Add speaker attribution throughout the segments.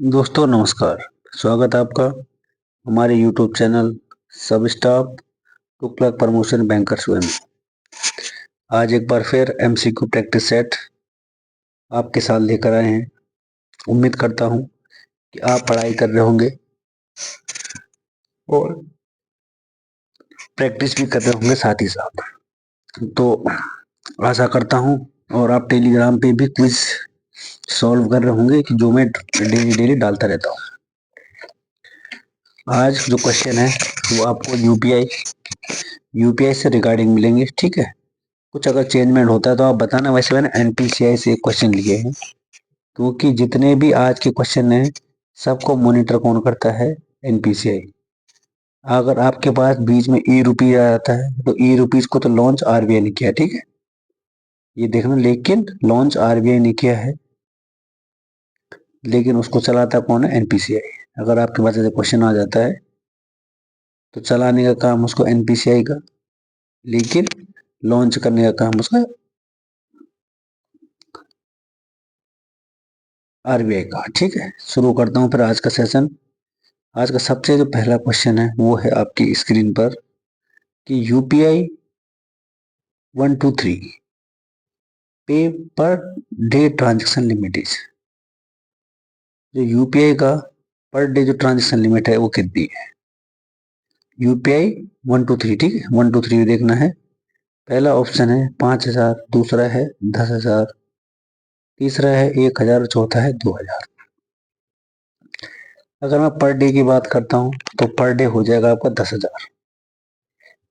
Speaker 1: दोस्तों नमस्कार। स्वागत है आपका हमारे YouTube चैनल सब स्टाफ तुगलक प्रमोशन बैंकर्स में। आज एक बार फिर MCQ प्रैक्टिस सेट आपके साथ लेकर आए हैं। उम्मीद करता हूं कि आप पढ़ाई कर रहे होंगे और प्रैक्टिस भी कर रहे होंगे साथ ही साथ। तो आशा करता हूं और आप टेलीग्राम पे भी क्विज सॉल्व कर रहे होंगे कि जो मैं डेली डालता रहता हूं। आज जो क्वेश्चन है वो आपको यूपीआई से रिगार्डिंग मिलेंगे, ठीक है। कुछ अगर चेंजमेंट होता है तो आप बताना। वैसे मैंने एनपीसीआई से क्वेश्चन लिए हैं क्योंकि जितने भी आज के क्वेश्चन हैं सबको मॉनिटर कौन करता है? एनपीसीआई। अगर आपके पास बीच में ई रुपीज आ जाता है तो ई रुपीज को तो लॉन्च आरबीआई ने किया, ठीक है, ये देखना। लेकिन लॉन्च आरबीआई ने किया है, लेकिन उसको चलाता कौन है? एनपीसीआई। अगर आपके पास ऐसे क्वेश्चन आ जाता है तो चलाने का काम उसको एनपीसीआई का, लेकिन लॉन्च करने का काम उसका आरबीआई का, ठीक है। शुरू करता हूं फिर आज का सेशन। आज का सबसे जो पहला क्वेश्चन है वो है आपकी स्क्रीन पर कि यूपीआई 123 पे per day transaction limit is. जो यूपीआई का पर डे जो ट्रांजेक्शन लिमिट है वो कितनी है? यूपीआई 123, ठीक है, 123 देखना है। पहला ऑप्शन है 5,000, दूसरा है 10,000, तीसरा है 1,000, चौथा है 2,000। अगर मैं पर डे की बात करता हूं तो पर डे हो जाएगा आपका 10,000।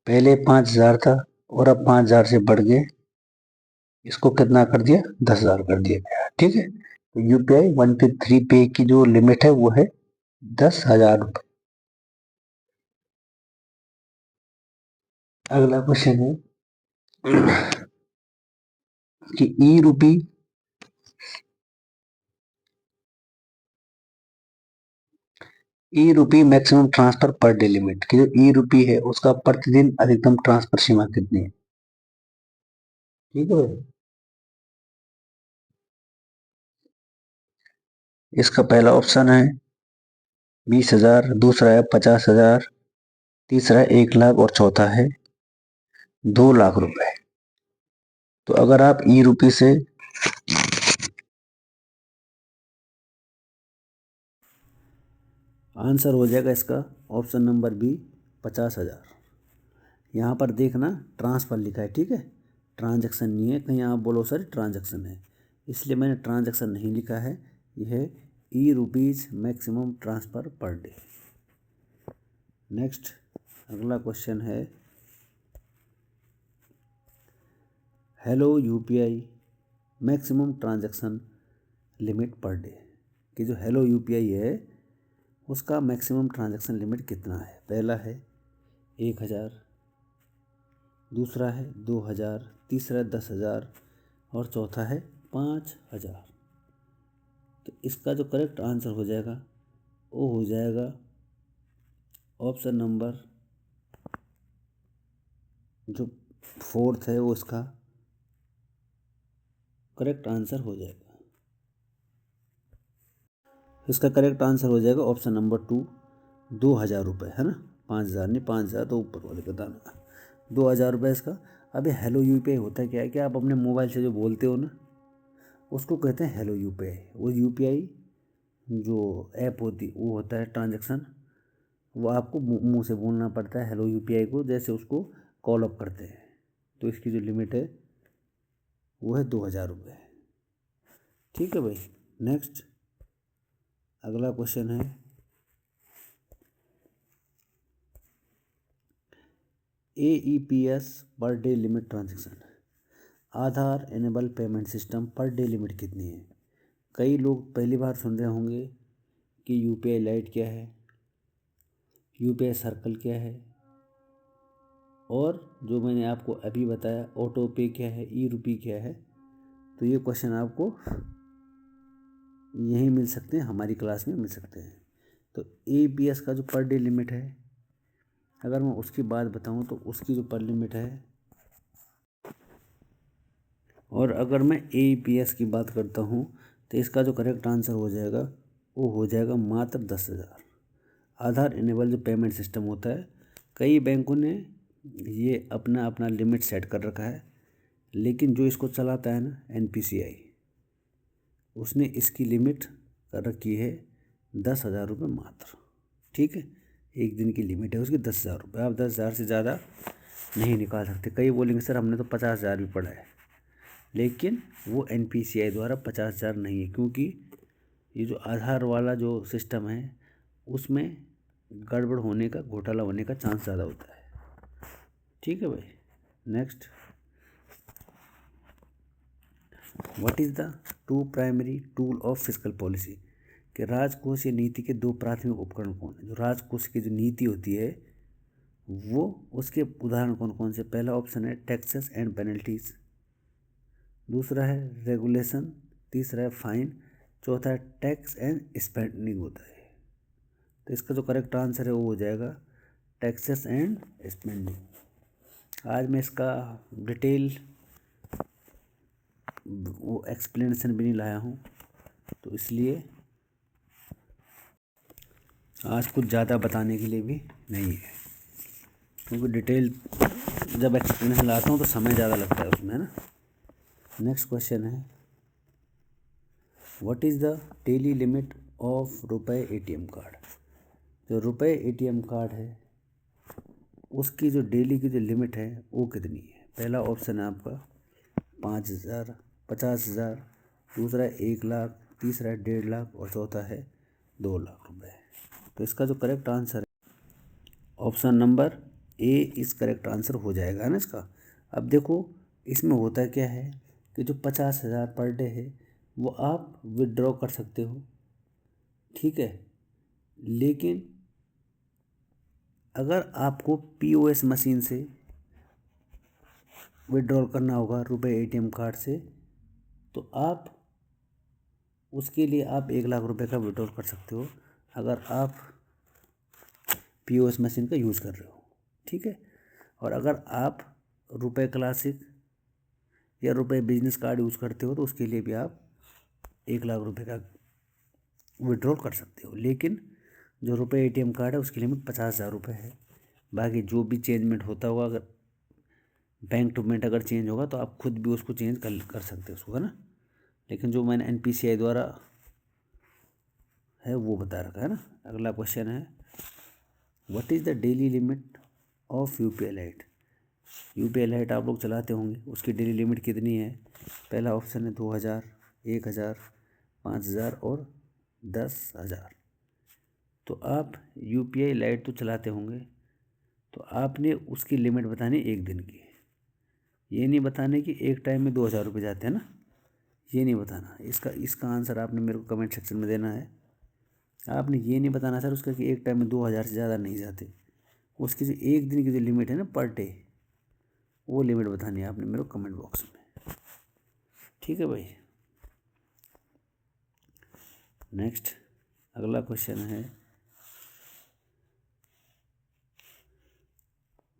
Speaker 1: पहले 5,000 था और अब 5,000 से बढ़ गए, इसको कितना कर दिया? 10,000 कर दिया गया, ठीक है। तो यूपीआई 123 पे की जो लिमिट है वो है 10,000 रुपये। अगला क्वेश्चन है कि e rupee maximum transfer per day limit की जो ई रुपी है उसका प्रतिदिन अधिकतम ट्रांसफर सीमा कितनी है? ठीक है, इसका पहला ऑप्शन है 20,000, दूसरा है 50,000, तीसरा है 1,00,000 और चौथा है 2,00,000 रुपए। तो अगर आप ई रुपी से आंसर हो जाएगा इसका ऑप्शन नंबर बी 50,000। यहाँ पर देखना ट्रांसफ़र लिखा है, ठीक है, ट्रांजैक्शन नहीं है। कहीं आप बोलो सर ट्रांजैक्शन है, इसलिए मैंने ट्रांजैक्शन नहीं लिखा है। यह है e rupees maximum transfer per day. Next अगला क्वेश्चन है hello UPI maximum transaction limit per day कि जो हेलो यूपीआई है उसका मैक्सिमम ट्रांजैक्शन लिमिट कितना है? पहला है 1,000, दूसरा है 2,000, तीसरा 10,000 और चौथा है 5,000। तो इसका जो करेक्ट आंसर हो जाएगा वो हो जाएगा ऑप्शन नंबर जो फोर्थ है वो इसका करेक्ट आंसर हो जाएगा। इसका करेक्ट आंसर हो जाएगा ऑप्शन नंबर 2, 2,000 रुपये, है ना। 5,000 नहीं, 5,000 तो ऊपर वाले का दाना, 2,000 रुपये इसका। अभी हेलो यूपीआई होता क्या है कि आप अपने मोबाइल से जो बोलते हो ना उसको कहते हैं हेलो यूपीआई। वो यूपीआई जो ऐप होती वो होता है ट्रांजैक्शन, वो आपको मुंह से बोलना पड़ता है हेलो यूपीआई को, जैसे उसको कॉल अप करते हैं। तो इसकी जो लिमिट है वो है 2,000 रुपये, ठीक है भाई। नेक्स्ट अगला क्वेश्चन है AEPS per day limit transaction Aadhaar enable payment system per day limit कितनी है? कई लोग पहली बार सुन रहे होंगे कि यूपीआई लाइट क्या है, यूपीआई सर्कल क्या है, और जो मैंने आपको अभी बताया ऑटो पे क्या है, ई रुपी क्या है। तो ये क्वेश्चन आपको यहीं मिल सकते हैं, हमारी क्लास में मिल सकते हैं। तो AEPS का जो पर डे लिमिट है अगर मैं उसकी बात बताऊं तो उसकी जो पर लिमिट है, और अगर मैं AEPS की बात करता हूं तो इसका जो करेक्ट आंसर हो जाएगा वो हो जाएगा मात्र 10,000। आधार इनेबल जो पेमेंट सिस्टम होता है, कई बैंकों ने ये अपना अपना लिमिट सेट कर रखा है, लेकिन जो इसको चलाता है ना NPCI, उसने इसकी लिमिट कर रखी है 10,000 रुपये मात्र। ठीक है, एक दिन की लिमिट है उसकी 10,000 रुपये। आप 10,000 से ज़्यादा नहीं निकाल सकते। कई बोलेंगे सर हमने तो 50,000 भी पढ़ा है, लेकिन वो NPCI द्वारा 50,000 नहीं है, क्योंकि ये जो आधार वाला जो सिस्टम है उसमें गड़बड़ होने का, घोटाला होने का चांस ज़्यादा होता है। ठीक है भाई। Next, what is the two primary tool of fiscal policy, कि राजकोषीय नीति के दो प्राथमिक उपकरण कौन है। जो राजकोष की जो नीति होती है वो, उसके उदाहरण कौन कौन से। पहला ऑप्शन है टैक्सेस एंड पेनल्टीज, दूसरा है रेगुलेशन, तीसरा है फाइन, चौथा है टैक्स एंड स्पेंडिंग होता है। तो इसका जो करेक्ट आंसर है वो हो जाएगा टैक्सेस एंड स्पेंडिंग। आज मैं इसका डिटेल वो एक्सप्लेनेशन भी नहीं लाया हूँ, तो इसलिए आज कुछ ज़्यादा बताने के लिए भी नहीं है, क्योंकि डिटेल जब एक्सप्लेनेशन लाता हूँ तो समय ज़्यादा लगता है उसमें, है ना। नेक्स्ट क्वेश्चन है, what is the daily limit of रुपए ATM कार्ड। जो रुपए ATM कार्ड है उसकी जो डेली की जो लिमिट है वो कितनी है। पहला ऑप्शन है आपका 5,000, 50,000, दूसरा है 1,00,000, तीसरा है 1,50,000 और चौथा है 2,00,000 रुपये। तो इसका जो करेक्ट आंसर है ऑप्शन नंबर ए इस करेक्ट आंसर हो जाएगा, है ना इसका। अब देखो इसमें होता क्या है कि जो 50,000 पर डे है वो आप विड्रॉ कर सकते हो, ठीक है, लेकिन अगर आपको POS मशीन से विड्रॉल करना होगा रुपए ATM कार्ड से, तो आप उसके लिए आप 1,00,000 रुपये का विड्रॉल कर सकते हो अगर आप POS मशीन का यूज़ कर रहे हो, ठीक है। और अगर आप रुपए क्लासिक या रुपए बिजनेस कार्ड यूज़ करते हो तो उसके लिए भी आप 1,00,000 रुपये का विड्रॉल कर सकते हो। लेकिन जो रुपए ATM कार्ड है उसकी लिमिट 50,000 रुपये है। बाकी जो भी चेंजमेंट होता होगा, अगर बैंक टू बैंक अगर चेंज होगा तो आप खुद भी उसको चेंज कर सकते हो उसको, है ना। लेकिन जो मैंने NPCI द्वारा है वो बता रखा है ना। अगला क्वेश्चन है, what is the daily limit of UPI light. UPI light आप लोग चलाते होंगे, उसकी डेली लिमिट कितनी है। पहला ऑप्शन है 2,000, 1,000, 5,000 और 10,000। तो आप UPI लाइट तो चलाते होंगे, तो आपने उसकी लिमिट बतानी एक दिन की। ये नहीं बताने कि एक टाइम में 2,000 रुपये जाते हैं ना, ये नहीं बताना। इसका आंसर आपने मेरे को कमेंट सेक्शन में देना है। आपने ये नहीं बताना सर उसका कि एक टाइम में 2,000 से ज़्यादा नहीं जाते। उसकी जो एक दिन की जो लिमिट है ना पर डे, वो लिमिट बतानी है आपने मेरे को कमेंट बॉक्स में, ठीक है भाई। नेक्स्ट अगला क्वेश्चन है,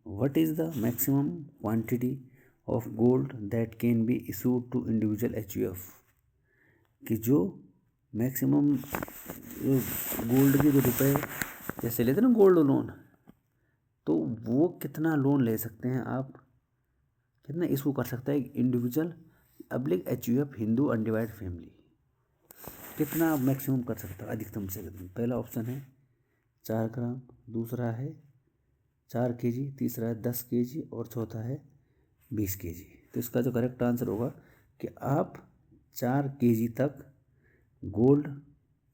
Speaker 1: what is the maximum quantity of gold that can be issued to individual HUF। कि जो मैक्सिमम जो गोल्ड के जो रुपए जैसे लेते हैं ना गोल्ड लोन, तो वो कितना लोन ले सकते हैं आप, कितना इशू कर सकता है individual HUF Hindu undivided family, कितना आप मैक्सिमम कर सकता है अधिकतम से अधिकतम। पहला ऑप्शन है 4 ग्राम, दूसरा है 4 kg, तीसरा है 10 kg और चौथा है 20 kg। तो इसका जो करेक्ट आंसर होगा कि आप 4 kg तक गोल्ड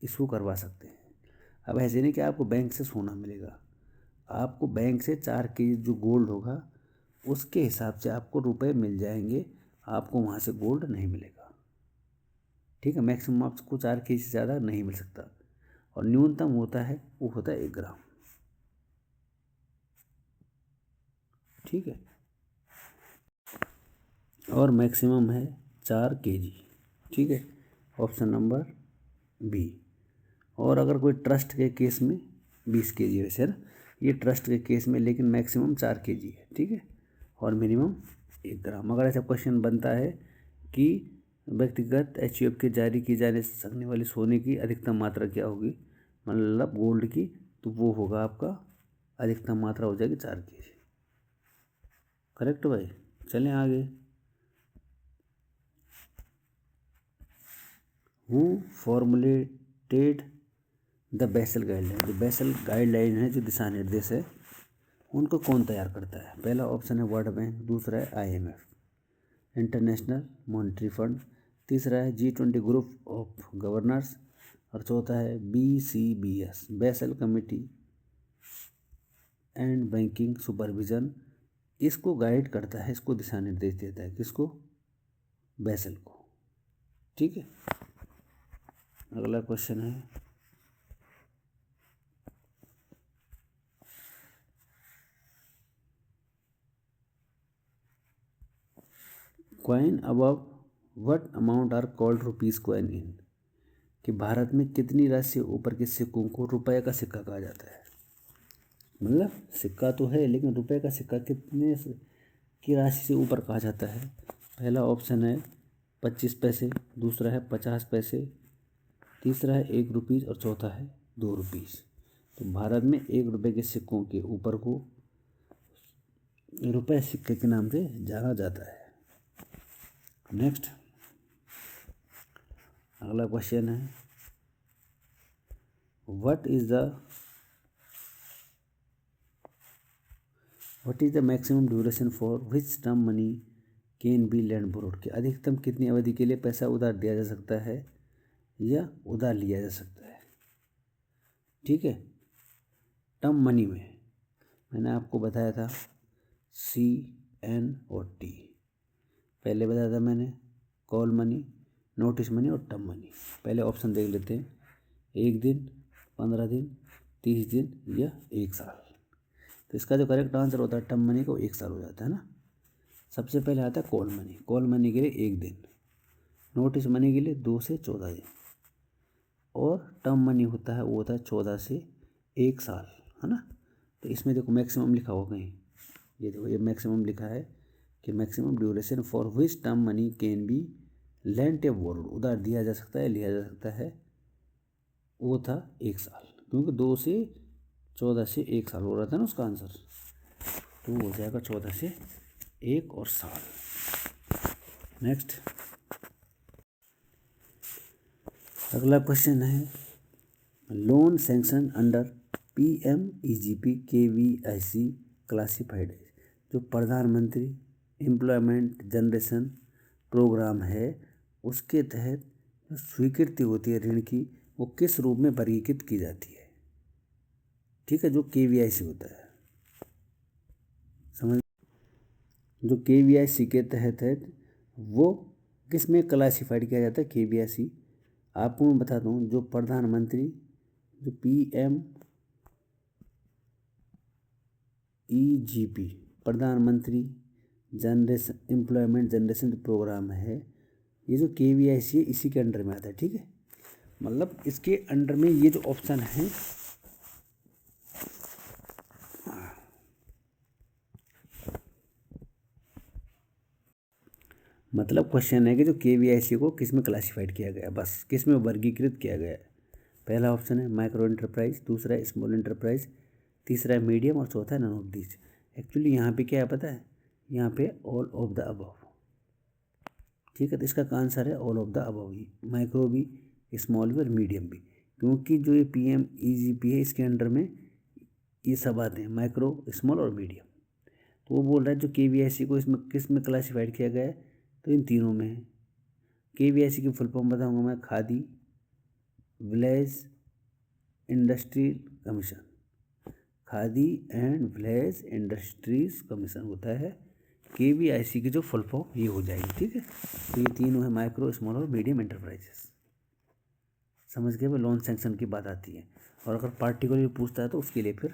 Speaker 1: इशू करवा सकते हैं। अब ऐसे नहीं कि आपको बैंक से सोना मिलेगा, आपको बैंक से 4 kg जो गोल्ड होगा उसके हिसाब से आपको रुपए मिल जाएंगे, आपको वहाँ से गोल्ड नहीं मिलेगा, ठीक है। मैक्सिमम आपको 4 kg से ज़्यादा नहीं मिल सकता, और न्यूनतम होता है वो होता है 1 ग्राम, ठीक है, और मैक्सिमम है 4 kg, ठीक है, ऑप्शन नंबर बी। और अगर कोई ट्रस्ट के केस में 20 kg है सर, ये ट्रस्ट के केस में, लेकिन मैक्सिमम 4 kg है, ठीक है, और मिनिमम 1 ग्राम। अगर ऐसा क्वेश्चन बनता है कि व्यक्तिगत एचयूएफ के जारी की जाने सकने वाली सोने की अधिकतम मात्रा क्या होगी, मतलब गोल्ड की, तो वो होगा आपका अधिकतम मात्रा हो जाएगी 4 kg। करेक्ट भाई। चलें आगे। Who formulated the Basel guideline, जो बेसल गाइडलाइन है, जो दिशा निर्देश है, उनको कौन तैयार करता है? पहला ऑप्शन है वर्ल्ड बैंक, दूसरा है IMF इंटरनेशनल मॉनेटरी फंड, तीसरा है G20 ग्रुप ऑफ गवर्नर्स, और चौथा है BCBS basal committee and banking supervision. इसको गाइड करता है, इसको दिशा निर्देश देता है, किसको? बेसल को। ठीक है। अगला क्वेश्चन है, coin above what amount are called rupees coin in, कि भारत में कितनी राशि से ऊपर के सिक्कों को रुपए का सिक्का कहा जाता है? मतलब सिक्का तो है, लेकिन रुपए का सिक्का कितने की राशि से ऊपर कहा जाता है? पहला ऑप्शन है 25 पैसे, दूसरा है 50 पैसे, तीसरा है 1 रुपीज़, और चौथा है 2 रुपीज़। तो भारत में 1 रुपये के सिक्कों के ऊपर को रुपए सिक्के के नाम से जाना जाता है। नेक्स्ट, अगला क्वेश्चन है, what is the maximum duration for which term money can be land borrowed, के अधिकतम कितनी अवधि के लिए पैसा उधार दिया जा सकता है या उधार लिया जा सकता है? ठीक है। टर्म मनी में मैंने आपको बताया था CN और T, पहले बताया था मैंने कॉल मनी, नोटिस मनी और टर्म मनी। पहले ऑप्शन देख लेते हैं, 1 दिन, 15 दिन, 30 दिन या 1 साल। तो इसका जो करेक्ट आंसर होता है टर्म मनी को 1 साल हो जाता है ना। सबसे पहले आता है कॉल मनी। कॉल मनी के लिए 1 दिन, नोटिस मनी के लिए 2 से 14 दिन, और टर्म मनी होता है वो होता है 14 से 1 साल, है ना। तो इसमें देखो मैक्सिमम लिखा होगा कहीं, ये देखो ये मैक्सिमम लिखा है कि maximum duration for which term money can be lent या बोरोड, उधार दिया जा सकता है, लिया जा सकता है, वो था 1 साल, क्योंकि 2 से 14 से 1 साल हो रहा था ना उसका आंसर, तो हो जाएगा 14 से 1 और साल। नेक्स्ट, अगला क्वेश्चन है, loan sanction under PMEGP KVIC classified है, जो प्रधानमंत्री एम्प्लॉयमेंट जनरेशन प्रोग्राम है, उसके तहत जो स्वीकृति होती है ऋण की, वो किस रूप में वर्गीकृत की जाती है? ठीक है, जो KVIC होता है, समझ, जो KVIC के तहत है वो किस में क्लासिफाइड किया जाता है? KVIC आपको मैं बताता हूँ, जो प्रधानमंत्री, जो PMEGP प्रधानमंत्री जनरेशन एम्प्लॉयमेंट जनरेशन प्रोग्राम है, ये जो KVIC है इसी के अंडर में आता है। ठीक है, मतलब इसके अंडर में ये जो ऑप्शन है, मतलब क्वेश्चन है कि जो KVIC को किस में क्लासिफाइड किया गया, बस किस में वर्गीकृत किया गया है। पहला ऑप्शन है माइक्रो एंटरप्राइज, दूसरा है स्मॉल एंटरप्राइज, तीसरा है मीडियम, और चौथा है नन ऑफ दीज। एक्चुअली यहाँ पे क्या है पता है, यहाँ पे ऑल ऑफ द अबव। ठीक है, तो इसका आंसर है all of the above he, micro भी, स्मॉल भी और मीडियम भी, क्योंकि जो ये PMEGP है इसके अंडर में ये सब आते हैं, माइक्रो, स्मॉल और मीडियम। तो वो बोल रहा है जो KVIC को इसमें किस में क्लासीफाइड किया गया है, तो इन तीनों में है। KVIC की फुल फॉर्म बताऊँगा मैं, khadi village industrial commission, khadi and village industries commission होता है KVIC की जो फुल फॉर्म ये हो जाएगी। ठीक है, तो ये तीनों है, माइक्रो, स्मॉल और मीडियम एंटरप्राइजेस। समझ गए, वो लोन सैंक्शन की बात आती है, और अगर पार्टिकुलर पूछता है तो उसके लिए फिर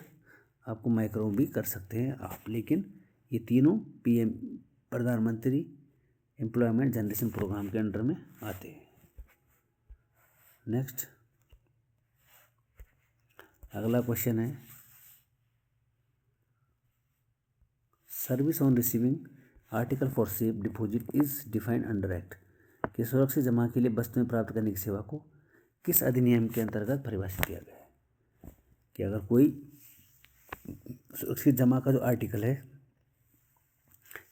Speaker 1: आपको माइक्रो भी कर सकते हैं आप, लेकिन ये तीनों PM प्रधानमंत्री एम्प्लॉयमेंट जनरेशन प्रोग्राम के अंडर में आते हैं। नेक्स्ट, अगला क्वेश्चन है, service on receiving article for safe deposit is defined under act, कि सुरक्षित जमा के लिए वस्तुएं प्राप्त करने की सेवा को किस अधिनियम के अंतर्गत परिभाषित किया गया है। कि अगर कोई सुरक्षित जमा का जो आर्टिकल है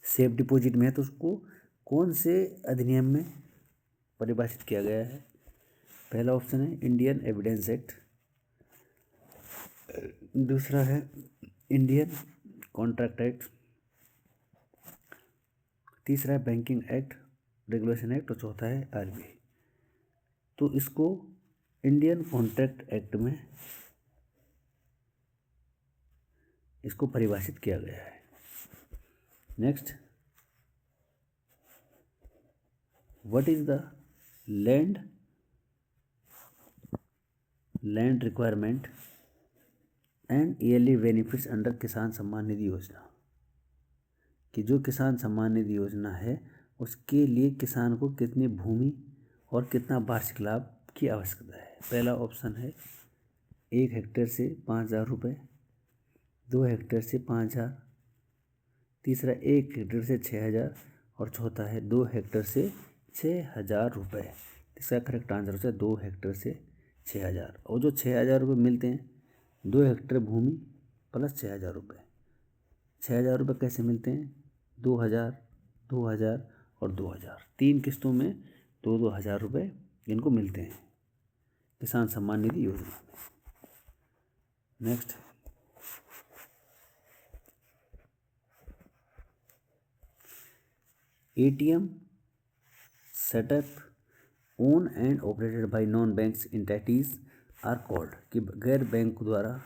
Speaker 1: सेफ डिपॉजिट में है तो उसको कौन से अधिनियम में परिभाषित किया गया है। पहला ऑप्शन है इंडियन एविडेंस एक्ट, दूसरा है इंडियन कॉन्ट्रैक्ट एक्ट, तीसरा है बैंकिंग एक्ट रेगुलेशन एक्ट और चौथा है आरबीआई। तो इसको इंडियन कॉन्ट्रैक्ट एक्ट में इसको परिभाषित किया गया है। Next, what is the land requirement and yearly benefits under किसान सम्मान निधि योजना। कि जो किसान सम्मान निधि योजना है उसके लिए किसान को कितनी भूमि और कितना वार्षिक लाभ की आवश्यकता है। पहला ऑप्शन है 1 हेक्टेयर से 5,000 रुपये, 2 हेक्टेयर से 5,000, तीसरा 1 हेक्टेयर से 6,000 और चौथा है 2 हेक्टेयर से 6,000 रुपये। इसका करेक्ट आंसर होता है 2 हेक्टेयर से 6,000। और जो 6,000 रुपये मिलते हैं 2 हेक्टेयर भूमि प्लस 6,000 रुपये। 6,000 रुपये कैसे मिलते हैं? 2,000, 2,000 और 2,000 3 किस्तों में 2-2 हज़ार रुपये इनको मिलते हैं किसान सम्मान निधि योजना में। Next, ATM set up own and operated by non banks entities are called. कि गैर बैंक द्वारा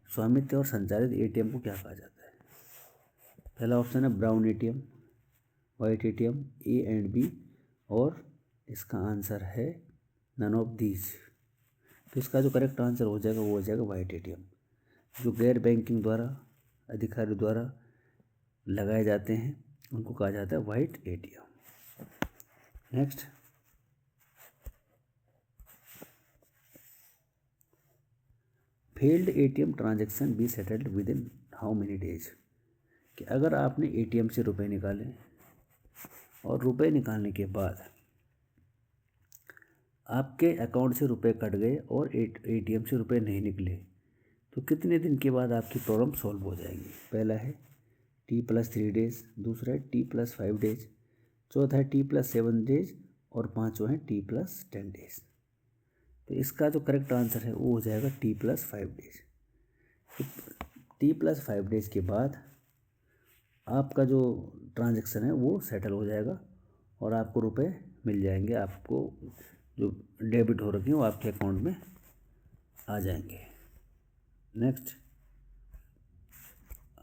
Speaker 1: स्वामित्व और संचालित ATM को क्या कहा जाता है। पहला ऑप्शन है brown ATM, white ATM, A and B और इसका आंसर है नन ऑफ दीज। तो इसका जो करेक्ट आंसर हो जाएगा वो हो जाएगा वाइट ATM। जो गैर बैंकिंग द्वारा अधिकारी द्वारा लगाए जाते हैं उनको कहा जाता है white ATM। Next, failed ATM transaction be settled with in how many days. कि अगर आपने ATM से रुपए निकाले और रुपए निकालने के बाद आपके अकाउंट से रुपए कट गए और ATM से रुपए नहीं निकले तो कितने दिन के बाद आपकी प्रॉब्लम सॉल्व हो जाएगी। पहला है T+3 डेज, दूसरा है T+5 डेज, चौथा है T+7 डेज और पाँचवा है T+10 डेज। तो इसका जो करेक्ट आंसर है वो हो जाएगा T+5 डेज। तो T+5 डेज के बाद आपका जो ट्रांजैक्शन है वो सेटल हो जाएगा और आपको रुपए मिल जाएंगे। आपको जो डेबिट हो रखे हैं वो आपके अकाउंट में आ जाएंगे। नेक्स्ट,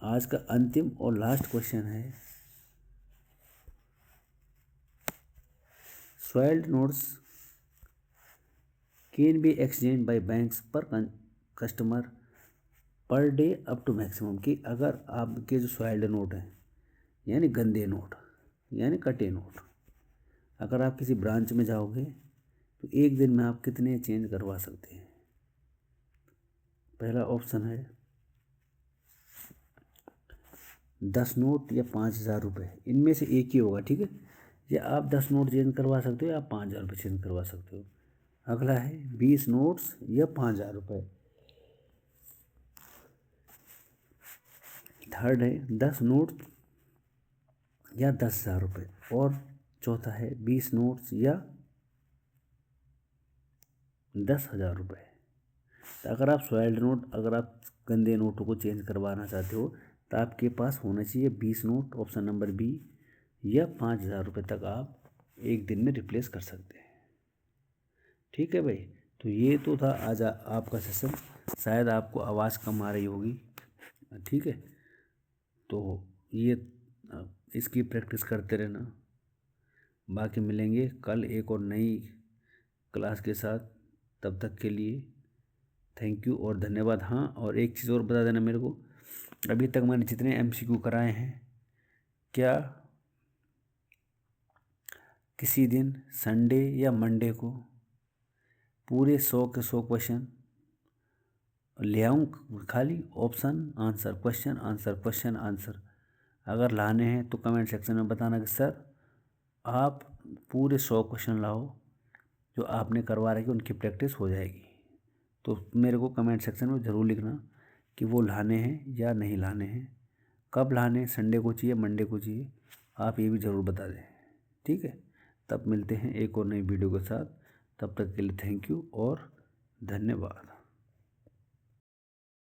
Speaker 1: आज का अंतिम और लास्ट क्वेश्चन है soiled notes can be exchange by banks per customer per day up to maximum. कि अगर आपके जो सॉइल्ड नोट हैं यानी गंदे नोट यानी कटे नोट अगर आप किसी ब्रांच में जाओगे तो एक दिन में आप कितने चेंज करवा सकते हैं। पहला ऑप्शन है 10 नोट या 5,000 रुपये, इनमें से एक ही होगा। ठीक है, या आप 10 नोट चेंज करवा सकते हो या आप 5,000 रुपये चेंज करवा सकते हो। अगला है 20 नोट्स या 5,000 रुपये। थर्ड है 10 नोट या 10,000 रुपये और चौथा है 20 नोट्स या 10,000 रुपये। तो अगर आप सॉइल्ड नोट अगर आप गंदे नोटों को चेंज करवाना चाहते हो तो आपके पास होना चाहिए 20 नोट ऑप्शन नंबर बी या 5,000 रुपये तक आप एक दिन में रिप्लेस कर सकते हैं। ठीक है भाई, तो ये तो था आज आपका सेशन। शायद आपको आवाज़ कम आ रही होगी। ठीक है, तो ये इसकी प्रैक्टिस करते रहना। बाकी मिलेंगे कल एक और नई क्लास के साथ। तब तक के लिए थैंक यू और धन्यवाद। हाँ, और एक चीज़ और बता देना मेरे को, अभी तक मैंने जितने MCQ कराए हैं क्या किसी दिन संडे या मंडे को पूरे 100 के 100 क्वेश्चन ले आऊँ खाली option answer question answer question answer. अगर लाने हैं तो कमेंट सेक्शन में बताना कि सर आप पूरे 100 क्वेश्चन लाओ जो आपने करवा रखी उनकी प्रैक्टिस हो जाएगी। तो मेरे को कमेंट सेक्शन में ज़रूर लिखना कि वो लाने हैं या नहीं लाने हैं, कब लाने, संडे को चाहिए, मंडे को चाहिए, आप ये भी ज़रूर बता दें। ठीक है, तब मिलते हैं एक और नई वीडियो के साथ। तब तक के लिए थैंक यू और धन्यवाद।